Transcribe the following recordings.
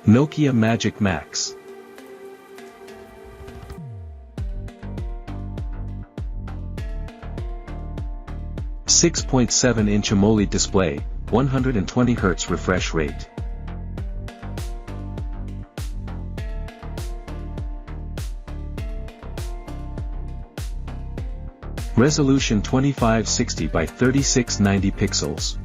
NOKIA Magic Max. .7-inch AMOLED display, 120Hz refresh rate. Resolution 2560 by 3690 pixels.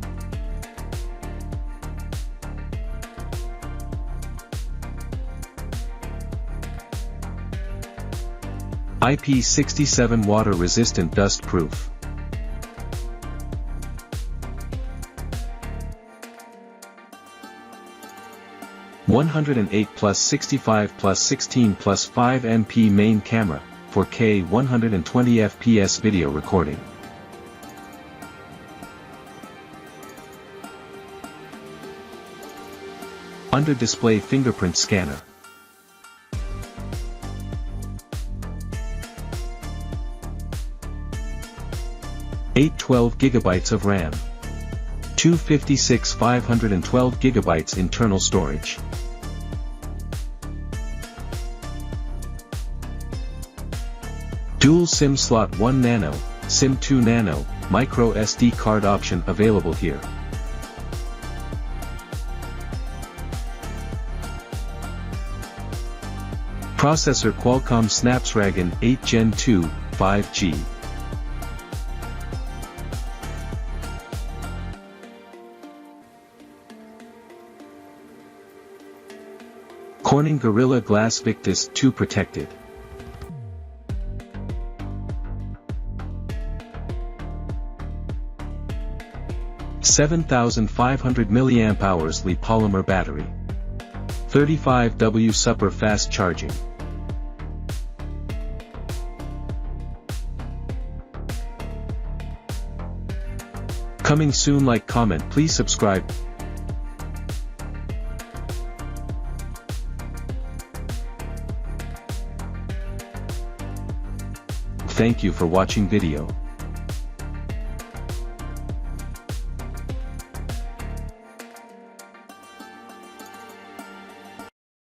IP67 water resistant dust proof. +108+65+16+5 MP main camera, 4K 120 fps video recording. Under display fingerprint scanner. .812 GB of RAM. 256 512 GB internal storage. Dual SIM slot 1 nano, SIM 2 nano, micro SD card option available here. Processor Qualcomm Snapdragon 8 Gen 2, 5G. Corning Gorilla Glass Victus 2 protected. .7500 mAh Li polymer battery. 35W super fast charging. Coming soon. Like, comment, please subscribe. Thank you for watching video.